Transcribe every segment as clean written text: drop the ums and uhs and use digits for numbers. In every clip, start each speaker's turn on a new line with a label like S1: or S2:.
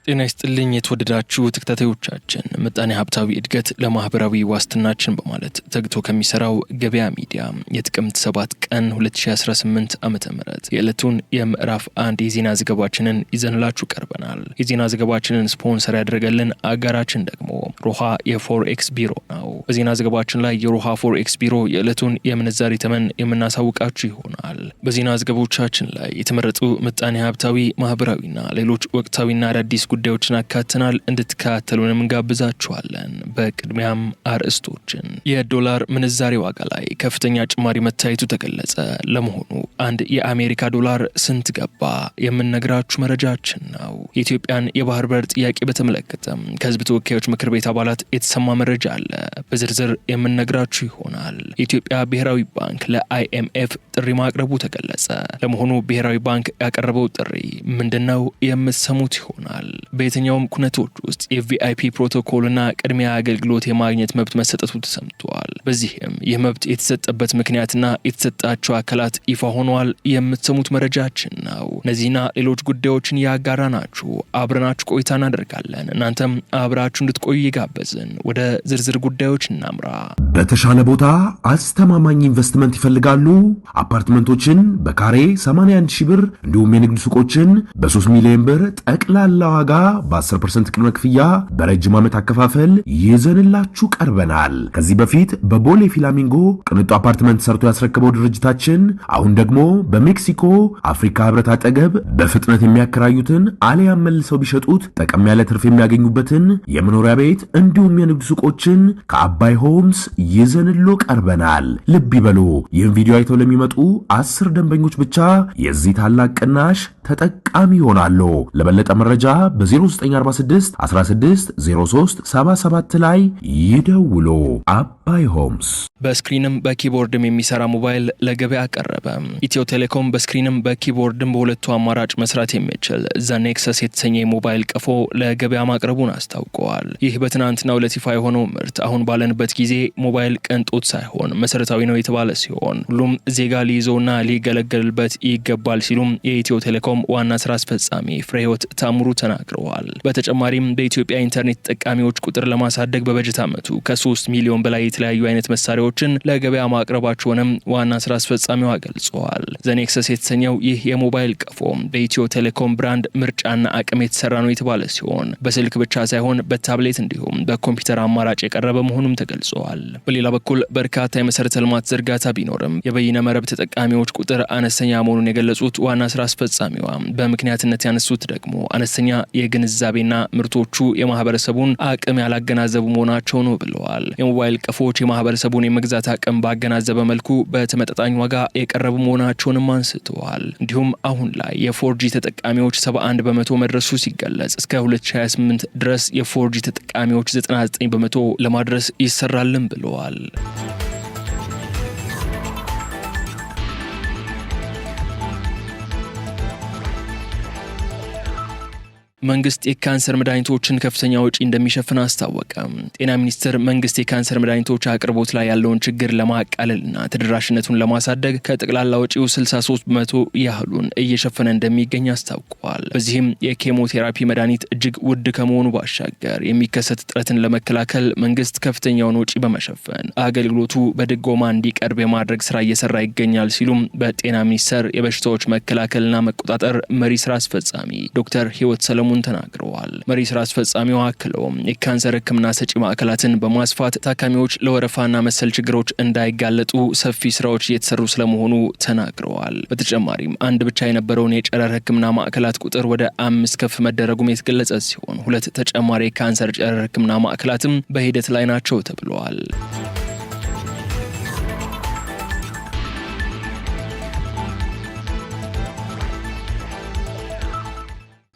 S1: ጤና ይስጥልኝ የተወደዳችሁ ተከታታዮቻችን ምጣኔ ሀብታዊ እድገት ለማህበራዊ ዋስትናችን በማለት ተግቶ ከሚሰራው ገበያ ሚዲያ የጥቅምት 7 ቀን 2018 ዓመተ ምህረት የዕለቱን የምዕራፍ 1 የዜና ዘገባችንን ይዘንላችሁ ቀርበናል። የዜና ዘገባችንን ስፖንሰር ያደረገልን አጋራችን ደግሞ ሮሃ የፎሬክስ ቢሮ ነው። በዜና ዘገባችን ላይ የሮሃ ፎሬክስ ቢሮ የዕለቱን የምንዛሬ ተመን የምናሳውቃችሁ ይሆናል። በዜና ዘገቦቻችን ላይ የተመረጡ ምጣኔ ሀብታዊ ማህበራዊና ሌሎች ወቅታዊና አዳዲስ ጉዳዮችን አካተናል። እንድትከታተሉንም እንጋብዛችኋለን። በቅድሚያም አርዕስቶችን። የዶላር ምንዛሬ ዋጋ ላይ ከፍተኛ ጭማሪ መታየቱ ተገለጸ። ለመሆኑ አንድ የአሜሪካ ዶላር ስንት ገባ? የምንነግራችሁ መረጃችን ነው። የኢትዮጵያን የባህር በር ጥያቄ በተመለከተ ከህዝብ ተወካዮች ምክር ቤት አባላት የተሰማ መረጃ አለ። በዝርዝር የምንነግራችሁ ይሆናል። የኢትዮጵያ ብሔራዊ ባንክ ለአይኤምኤፍ ጥሪ ማቅረቡ ተገለጸ። ለመሆኑ ብሔራዊ ባንክ ያቀረበው ጥሪ ምንድነው? የምትሰሙት ይሆናል። በየትኛውም ኩነቶች ውስጥ የቪአይፒ ፕሮቶኮልና ቅድሚያ አገልግሎት የማግኘት መብት መሰጠቱ ተሰምቷል። በዚህም ይህ መብት የተሰጠበት ምክንያትና የተሰጣቸው አካላት ይፋ ሆኗል። የምትሰሙት መረጃችን ነው። እነዚህና ሌሎች ጉዳዮችን ያጋራናችሁ አብረናችሁ ቆይታ እናደርጋለን። እናንተም አብራችሁ እንድትቆዩ እየጋበዝን ወደ ዝርዝር ጉዳዮች እናምራ።
S2: በተሻለ ቦታ አስተማማኝ ኢንቨስትመንት ይፈልጋሉ? አፓርትመንቶችን በካሬ 81 ሺህ ብር እንዲሁም የንግድ ሱቆችን በ3 ሚሊዮን ብር ጠቅላላ ዋጋ በ10% ቅድመ ክፍያ በረጅም ዓመት አከፋፈል ይዘንላችሁ ቀርበናል። ከዚህ በፊት በቦሌ ፍላሚንጎ ቅንጡ አፓርትመንት ሰርቶ ያስረከበው ድርጅታችን አሁን ደግሞ በሜክሲኮ አፍሪካ ህብረት አጠገብ በፍጥነት የሚያከራዩትን አሊያም መልሰው ቢሸጡት ጠቀም ያለ ትርፍ የሚያገኙበትን የመኖሪያ ቤት እንዲሁም የንግድ ሱቆችን ከአባይ ሆምስ ይዘንሎ ቀርበናል። ልብ ይበሉ፣ ይህን ቪዲዮ አይተው ለሚመጡ 10 ደንበኞች ብቻ የዚህ ታላቅ ቅናሽ ተጠቃሚ ይሆናሉ። ለበለጠ መረጃ በ0946 16 03 77 ላይ ይደውሉ። አባይ ሆምስ።
S1: በስክሪንም በኪቦርድም የሚሰራ ሞባይል ለገበያ ቀረበ። ኢትዮ ቴሌኮም በስክሪንም በኪቦርድም በሁለቱ አማራጭ መስራት የሚችል ዘኔክሰስ የተሰኘ ሞባይል ቀፎ ለገበያ ማቅረቡን አስታውቀዋል። ይህ በትናንትናው ዕለት ይፋ የሆነው ምርት አሁን ባለንበት ጊዜ ሞባይል ቅንጦት ሳይሆን መሰረታዊ ነው የተባለ ሲሆን ሁሉም ዜጋ ሊይዘውና ሊገለገልበት ይገባል ሲሉም የኢትዮ ቴሌኮም ዋና ስራ አስፈጻሚ ፍሬህይወት ታምሩ ተናግረዋል። በተጨማሪም በኢትዮጵያ ኢንተርኔት ተጠቃሚዎች ቁጥር ለማሳደግ በበጀት ዓመቱ ከ3 ሚሊዮን በላይ የተለያዩ አይነት መሳሪያዎችን ለገበያ ማቅረባቸውንም ዋና ስራ አስፈጻሚዋ ገልጸዋል። ዘኔክሰስ የተሰኘው ይህ የሞባይል ቀፎ በኢትዮ ቴሌኮም ብራንድ ምርጫና አቅም የተሰራ ነው የተባለ ሲሆን በስልክ ብቻ ሳይሆን በታብሌት እንዲሁም በኮምፒውተር አማራጭ የቀረበ መሆኑም ተገልጿል። በሌላ በኩል በርካታ የመሰረተ ልማት ዝርጋታ ቢኖርም የበይነ መረብ ተጠቃሚዎች ቁጥር አነስተኛ መሆኑን የገለጹት ዋና ስራ አስፈጻሚዋ በምክንያትነት ያነሱት ደግሞ አነስተኛ የግንዛቤና ምርቶቹ የማህበረሰቡን አቅም ያላገናዘቡ መሆናቸው ነው ብለዋል። የሞባይል ቀፎች የማህበረሰቡን የመግዛት አቅም ባገናዘበ መልኩ በተመጣጣኝ ዋጋ የቀረቡ መሆናቸውንም አንስተዋል። እንዲሁም አሁን ላይ የ4G ተጠቃሚዎች 71 በመቶ መድረሱ ሲገለጽ እስከ 2028 ድረስ የ4G ተጠቃሚዎች 99 በመቶ ለማድረስ ይሰራልን ብለዋል። መንግስት የካንሰር መድኃኒቶችን ከፍተኛ ወጪ እንደሚሸፍን አስታወቀ። ጤና ሚኒስቴር መንግስት የካንሰር መድኃኒቶች አቅርቦት ላይ ያለውን ችግር ለማቃለልና ተደራሽነቱን ለማሳደግ ከጠቅላላ ወጪው 63 በመቶ ያህሉን እየሸፈነ እንደሚገኝ አስታውቋል። በዚህም የኬሞቴራፒ መድኃኒት እጅግ ውድ ከመሆኑ ባሻገር የሚከሰት እጥረትን ለመከላከል መንግስት ከፍተኛውን ወጪ በመሸፈን አገልግሎቱ በድጎማ እንዲቀርብ የማድረግ ስራ እየሰራ ይገኛል ሲሉም በጤና ሚኒስቴር የበሽታዎች መከላከልና መቆጣጠር መሪ ስራ አስፈጻሚ ዶክተር ህይወት ሰለሞን ተናግረዋል። መሪ ስራ አስፈጻሚው አክለውም የካንሰር ሕክምና ሰጪ ማዕከላትን በማስፋት ታካሚዎች ለወረፋና መሰል ችግሮች እንዳይጋለጡ ሰፊ ስራዎች እየተሰሩ ስለመሆኑ ተናግረዋል። በተጨማሪም አንድ ብቻ የነበረውን የጨረር ሕክምና ማዕከላት ቁጥር ወደ 5 ከፍ መደረጉም የተገለጸ ሲሆን 2 ተጨማሪ የካንሰር ጨረር ሕክምና ማዕከላትም በሂደት ላይ ናቸው ተብለዋል።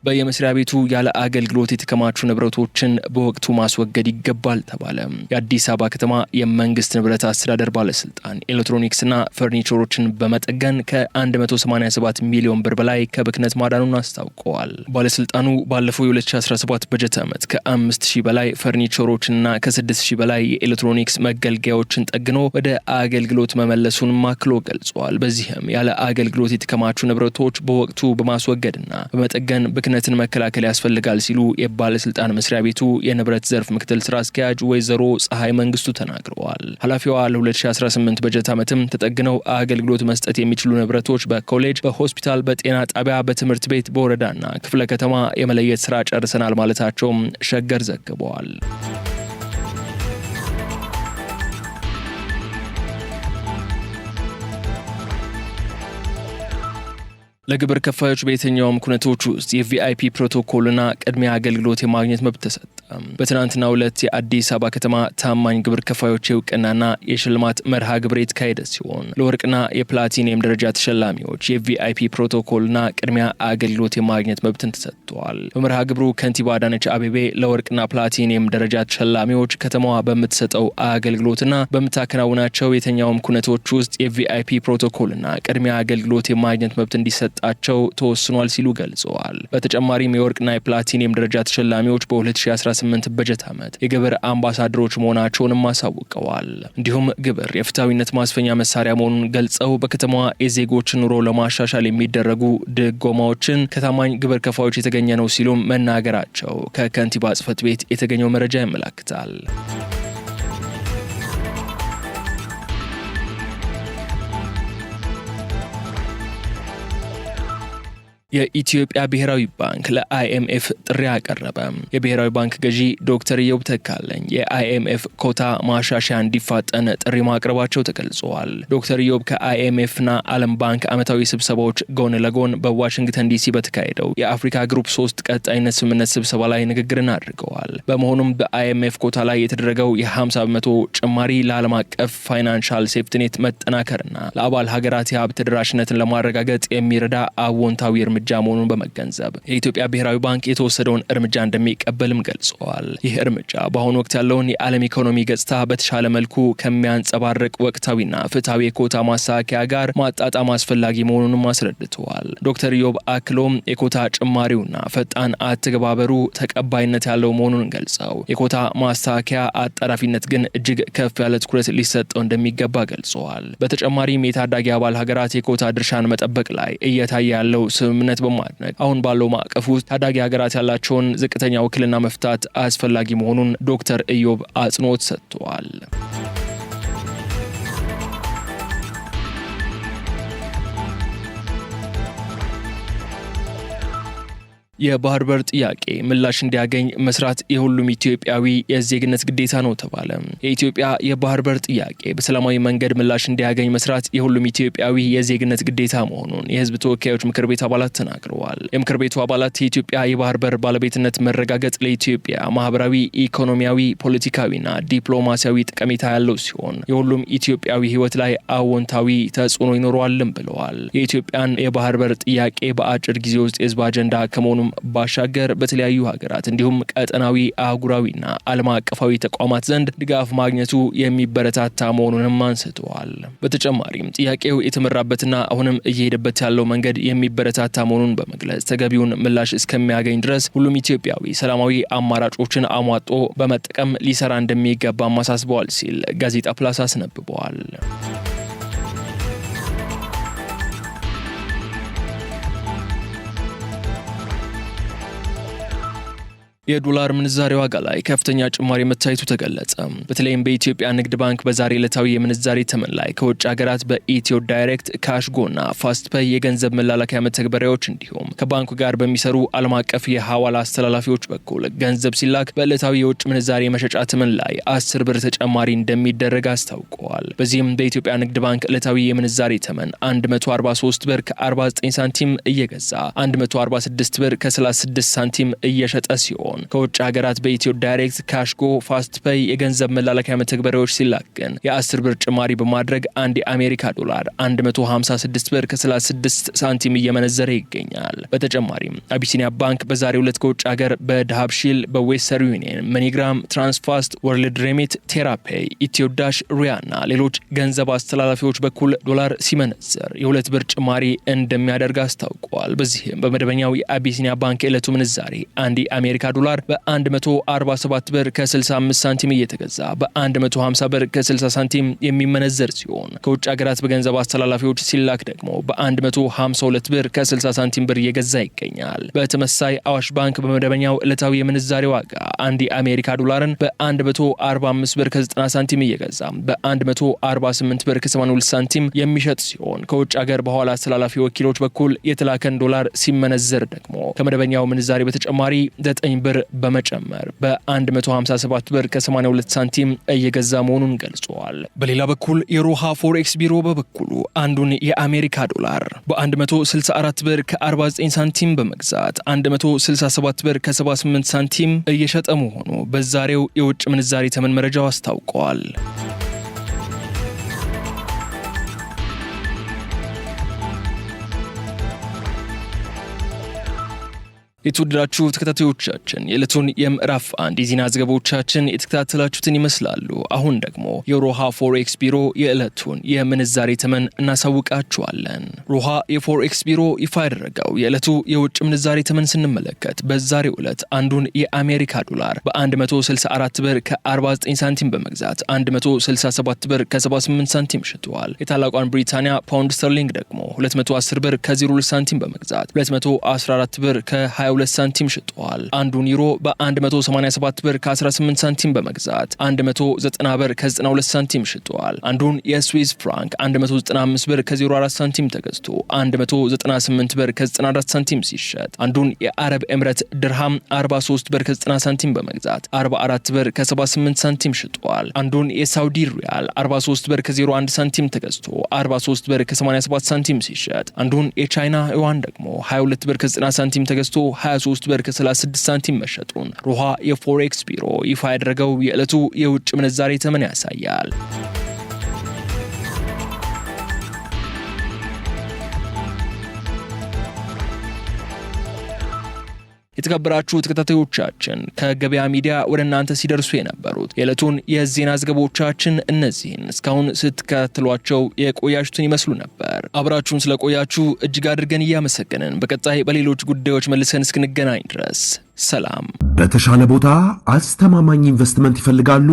S1: በየመስሪያ ቤቱ ያለ አገልግሎት የተከማቹ ንብረቶችን በወቅቱ ማስወገድ ይገባል ተባለ። የአዲስ አበባ ከተማ የመንግስት ንብረት አስተዳደር ባለስልጣን ኤሌክትሮኒክስና ፈርኒቸሮችን በመጠገን ከ187 ሚሊዮን ብር በላይ ከብክነት ማዳኑን አስታውቀዋል። ባለስልጣኑ ባለፈው የ2017 በጀት ዓመት ከ5000 በላይ ፈርኒቸሮችንና ከ6000 በላይ የኤሌክትሮኒክስ መገልገያዎችን ጠግኖ ወደ አገልግሎት መመለሱን ማክሎ ገልጿል። በዚህም ያለ አገልግሎት የተከማቹ ንብረቶች በወቅቱ በማስወገድና በመጠገን ብክነትን መከላከል ያስፈልጋል ሲሉ የባለስልጣን መስሪያ ቤቱ የንብረት ዘርፍ ምክትል ስራ አስኪያጅ ወይዘሮ ፀሐይ መንግስቱ ተናግረዋል። ኃላፊዋ ለ2018 በጀት ዓመትም ተጠግነው አገልግሎት መስጠት የሚችሉ ንብረቶች በኮሌጅ፣ በሆስፒታል፣ በጤና ጣቢያ፣ በትምህርት ቤት፣ በወረዳና ክፍለ ከተማ የመለየት ስራ ጨርሰናል ማለታቸውም ሸገር ዘግበዋል። ለግብር ከፋዮች በየትኛውም ኩነቶች ውስጥ የቪአይፒ ፕሮቶኮልና ቅድሚያ አገልግሎት የማግኘት መብት ተሰጠ። በትናንትናው ዕለት የአዲስ አበባ ከተማ ታማኝ ግብር ከፋዮች የእውቅናና የሽልማት መርሃ ግብር የተካሄደ ሲሆን ለወርቅና የፕላቲኒየም ደረጃ ተሸላሚዎች የቪአይፒ ፕሮቶኮልና ቅድሚያ አገልግሎት የማግኘት መብትን ተሰጥቷል። በመርሃ ግብሩ ከንቲባ አዳነች አቤቤ ለወርቅና ፕላቲኒየም ደረጃ ተሸላሚዎች ከተማዋ በምትሰጠው አገልግሎትና በምታከናውናቸው የትኛውም ኩነቶች ውስጥ የቪአይፒ ፕሮቶኮልና ቅድሚያ አገልግሎት የማግኘት መብት እንዲሰጣቸው ተወስኗል ሲሉ ገልጸዋል። በተጨማሪም የወርቅና የፕላቲኒየም ደረጃ ተሸላሚዎች በ2018 በጀት ዓመት የግብር አምባሳደሮች መሆናቸውንም አሳውቀዋል። እንዲሁም ግብር የፍትሐዊነት ማስፈኛ መሳሪያ መሆኑን ገልጸው በከተማዋ የዜጎችን ኑሮ ለማሻሻል የሚደረጉ ድጎማዎችን ከታማኝ ግብር ከፋዮች የተገኘ ነው ሲሉም መናገራቸው ከከንቲባ ጽሕፈት ቤት የተገኘው መረጃ ያመለክታል። የኢትዮጵያ ብሔራዊ ባንክ ለአይኤምኤፍ ጥሪ አቀረበ። የብሔራዊ ባንክ ገዢ ዶክተር ኢዮብ ተካልኝ የአይኤምኤፍ ኮታ ማሻሻያ እንዲፋጠን ጥሪ ማቅረባቸው ተገልጿል። ዶክተር ኢዮብ ከአይኤምኤፍና ዓለም ባንክ ዓመታዊ ስብሰባዎች ጎን ለጎን በዋሽንግተን ዲሲ በተካሄደው የአፍሪካ ግሩፕ 3 ቀጣይነት ስምምነት ስብሰባ ላይ ንግግርን አድርገዋል። በመሆኑም በአይኤምኤፍ ኮታ ላይ የተደረገው የ50 በመቶ ጭማሪ ለዓለም አቀፍ ፋይናንሻል ሴፍትኔት መጠናከርና ለአባል ሀገራት የሀብት ተደራሽነትን ለማረጋገጥ የሚረዳ አዎንታዊ እርምጃ መሆኑን በመገንዘብ የኢትዮጵያ ብሔራዊ ባንክ የተወሰደውን እርምጃ እንደሚቀበልም ገልጸዋል። ይህ እርምጃ በአሁኑ ወቅት ያለውን የዓለም ኢኮኖሚ ገጽታ በተሻለ መልኩ ከሚያንጸባርቅ ወቅታዊና ፍትሐዊ የኮታ ማስተካከያ ጋር ማጣጣም አስፈላጊ መሆኑንም አስረድተዋል። ዶክተር ኢዮብ አክሎም የኮታ ጭማሪውና ፈጣን አተገባበሩ ተቀባይነት ያለው መሆኑን ገልጸው የኮታ ማስተካከያ አጣዳፊነት ግን እጅግ ከፍ ያለ ትኩረት ሊሰጠው እንደሚገባ ገልጸዋል። በተጨማሪም የታዳጊ አባል ሀገራት የኮታ ድርሻን መጠበቅ ላይ እየታየ ያለው ስምምነት በማድነቅ አሁን ባለው ማዕቀፍ ውስጥ ታዳጊ ሀገራት ያላቸውን ዝቅተኛ ውክልና መፍታት አስፈላጊ መሆኑን ዶክተር ኢዮብ አጽንኦት ሰጥተዋል። የባህር በር ጥያቄ ምላሽ እንዲያገኝ መስራት የሁሉም ኢትዮጵያዊ የዜግነት ግዴታ ነው ተባለ። የኢትዮጵያ የባህር በር ጥያቄ በሰላማዊ መንገድ ምላሽ እንዲያገኝ መስራት የሁሉም ኢትዮጵያዊ የዜግነት ግዴታ መሆኑን የሕዝብ ተወካዮች ምክር ቤት አባላት ተናግረዋል። የምክር ቤቱ አባላት የኢትዮጵያ የባህር በር ባለቤትነት መረጋገጥ ለኢትዮጵያ ማህበራዊ፣ ኢኮኖሚያዊ፣ ፖለቲካዊና ዲፕሎማሲያዊ ጠቀሜታ ያለው ሲሆን የሁሉም ኢትዮጵያዊ ሕይወት ላይ አዎንታዊ ተጽዕኖ ይኖረዋልም ብለዋል። የኢትዮጵያን የባህር በር ጥያቄ በአጭር ጊዜ ውስጥ የሕዝብ አጀንዳ ከመሆኑም ባሻገር በተለያዩ ሀገራት እንዲሁም ቀጠናዊ፣ አህጉራዊና ዓለም አቀፋዊ ተቋማት ዘንድ ድጋፍ ማግኘቱ የሚበረታታ መሆኑንም አንስተዋል። በተጨማሪም ጥያቄው የተመራበትና አሁንም እየሄደበት ያለው መንገድ የሚበረታታ መሆኑን በመግለጽ ተገቢውን ምላሽ እስከሚያገኝ ድረስ ሁሉም ኢትዮጵያዊ ሰላማዊ አማራጮችን አሟጦ በመጠቀም ሊሰራ እንደሚገባም አሳስበዋል ሲል ጋዜጣ ፕላስ አስነብበዋል። የዶላር ምንዛሬ ዋጋ ላይ ከፍተኛ ጭማሪ መታየቱ ተገለጸ። በተለይም በኢትዮጵያ ንግድ ባንክ በዛሬ ዕለታዊ የምንዛሬ ተመን ላይ ከውጭ ሀገራት በኢትዮ ዳይሬክት፣ ካሽጎና ፋስት ፔይ የገንዘብ መላላኪያ መተግበሪያዎች እንዲሁም ከባንኩ ጋር በሚሰሩ ዓለም አቀፍ የሐዋላ አስተላላፊዎች በኩል ገንዘብ ሲላክ በዕለታዊ የውጭ ምንዛሬ መሸጫ ተመን ላይ 10 ብር ተጨማሪ እንደሚደረግ አስታውቀዋል። በዚህም በኢትዮጵያ ንግድ ባንክ ዕለታዊ የምንዛሬ ተመን 143 ብር ከ49 ሳንቲም እየገዛ 146 ብር ከ36 ሳንቲም እየሸጠ ሲሆን ከውጭ ሀገራት በኢትዮ ዳይሬክት፣ ካሽጎ፣ ፋስት ፔይ የገንዘብ መላላኪያ መተግበሪያዎች ሲላክ ግን የ10 ብር ጭማሪ በማድረግ አንድ የአሜሪካ ዶላር 156 ብር ከ36 ሳንቲም እየመነዘረ ይገኛል። በተጨማሪም አቢሲኒያ ባንክ በዛሬው ዕለት ከውጭ ሀገር በዳሃብሺል፣ በዌስተርን ዩኒየን፣ መኒግራም፣ ትራንስፋስት፣ ወርልድ ሬሚት፣ ቴራፔይ፣ ኢትዮ ዳሽ፣ ሪያና ሌሎች ገንዘብ አስተላላፊዎች በኩል ዶላር ሲመነዘር የ2 ብር ጭማሪ እንደሚያደርግ አስታውቀዋል። በዚህም በመደበኛው የአቢሲኒያ ባንክ የዕለቱ ምንዛሬ አንድ የአሜሪካ ዶላር በ147 ብር ከ65 ሳንቲም እየተገዛ በ150 ብር ከ60 ሳንቲም የሚመነዘር ሲሆን ከውጭ ሀገራት በገንዘብ አስተላላፊዎች ሲላክ ደግሞ በ152 ብር ከ60 ሳንቲም ብር እየገዛ ይገኛል። በተመሳይ አዋሽ ባንክ በመደበኛው ዕለታዊ የምንዛሬ ዋጋ አንድ የአሜሪካ ዶላርን በ145 ብር ከ90 ሳንቲም እየገዛ በ148 ብር ከ82 ሳንቲም የሚሸጥ ሲሆን ከውጭ ሀገር በኋላ አስተላላፊ ወኪሎች በኩል የተላከን ዶላር ሲመነዘር ደግሞ ከመደበኛው ምንዛሬ በተጨማሪ 9 ብር በመጨመር በ157 ብር ከ82 ሳንቲም እየገዛ መሆኑን ገልጿል። በሌላ በኩል የሮሃ ፎሬክስ ቢሮ በበኩሉ አንዱን የአሜሪካ ዶላር በ164 ብር ከ49 ሳንቲም በመግዛት 167 ብር ከ78 ሳንቲም እየሸጠ መሆኑ በዛሬው የውጭ ምንዛሬ ተመን መረጃው አስታውቀዋል። የተወደዳችሁ ተከታታዮቻችን የዕለቱን የምዕራፍ አንድ የዜና ዘገባዎቻችን የተከታተላችሁትን ይመስላሉ። አሁን ደግሞ የሮሃ ፎሬክስ ቢሮ የዕለቱን የምንዛሬ ተመን እናሳውቃችኋለን። ሮሃ የፎሬክስ ቢሮ ይፋ ያደረገው የዕለቱ የውጭ ምንዛሬ ተመን ስንመለከት በዛሬው ዕለት አንዱን የአሜሪካ ዶላር በ164 ብር ከ49 ሳንቲም በመግዛት 167 ብር ከ78 ሳንቲም ሽጧል። የታላቋን ብሪታንያ ፓውንድ ስተርሊንግ ደግሞ 210 ብር ከ02 ሳንቲም በመግዛት 214 ብር ከ22 ሳንቲም ሽጧል። አንዱን ዩሮ በ187 ብር ከ18 ሳንቲም በመግዛት 190 ብር ከ92 ሳንቲም ሽጧል። አንዱን የስዊዝ ፍራንክ 195 ብር ከ04 ሳንቲም ተገዝቶ 198 ብር ከ94 ሳንቲም ሲሸጥ አንዱን የአረብ ኤምሬት ድርሃም 43 ብር ከ90 ሳንቲም በመግዛት 44 ብር ከ78 ሳንቲም ሽጧል። አንዱን የሳውዲ ሪያል 43 ብር ከ01 ሳንቲም ተገዝቶ 43 ብር ከ87 ሳንቲም ሲሸጥ አንዱን የቻይና ዩዋን ደግሞ 22 ብር ከ90 ሳንቲም ተገዝቶ 23 ብር ከ36 ሳንቲም መሸጡን ሮሃ የፎሬክስ ቢሮ ይፋ ያደረገው የዕለቱ የውጭ ምንዛሬ ተመን ያሳያል። የተከበራችሁ ተከታታዮቻችን ከገበያ ሚዲያ ወደ እናንተ ሲደርሱ የነበሩት የዕለቱን የዜና ዘገባዎቻችን እነዚህን እስካሁን ስትከታተሏቸው የቆያችሁትን ይመስሉ ነበር። አብራችሁን ስለቆያችሁ እጅግ አድርገን እያመሰገንን በቀጣይ በሌሎች ጉዳዮች መልሰን እስክንገናኝ ድረስ ሰላም።
S2: በተሻለ ቦታ አስተማማኝ ኢንቨስትመንት ይፈልጋሉ?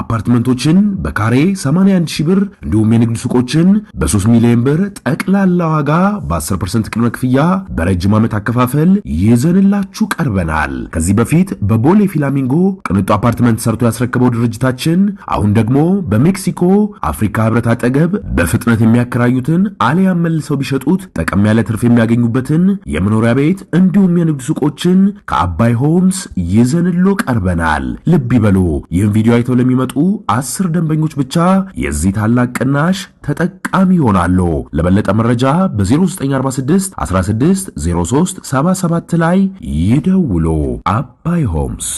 S2: አፓርትመንቶችን በካሬ 81 ሺህ ብር እንዲሁም የንግድ ሱቆችን በ3 ሚሊዮን ብር ጠቅላላ ዋጋ በ10% ቅድመ ክፍያ በረጅም ዓመት አከፋፈል ይዘንላችሁ ቀርበናል። ከዚህ በፊት በቦሌ ፊላሚንጎ ቅንጡ አፓርትመንት ሰርቶ ያስረከበው ድርጅታችን አሁን ደግሞ በሜክሲኮ አፍሪካ ህብረት አጠገብ በፍጥነት የሚያከራዩትን አሊያም መልሰው ቢሸጡት ጠቀም ያለ ትርፍ የሚያገኙበትን የመኖሪያ ቤት እንዲሁም የንግድ ሱቆችን ከአባይ ሆምስ ይዘንሎ ቀርበናል። ልብ ይበሉ፣ ይህን ቪዲዮ አይተው ለሚመጡ 10 ደንበኞች ብቻ የዚህ ታላቅ ቅናሽ ተጠቃሚ ይሆናሉ። ለበለጠ መረጃ በ0946 16 03 77 ላይ ይደውሉ። አባይ ሆምስ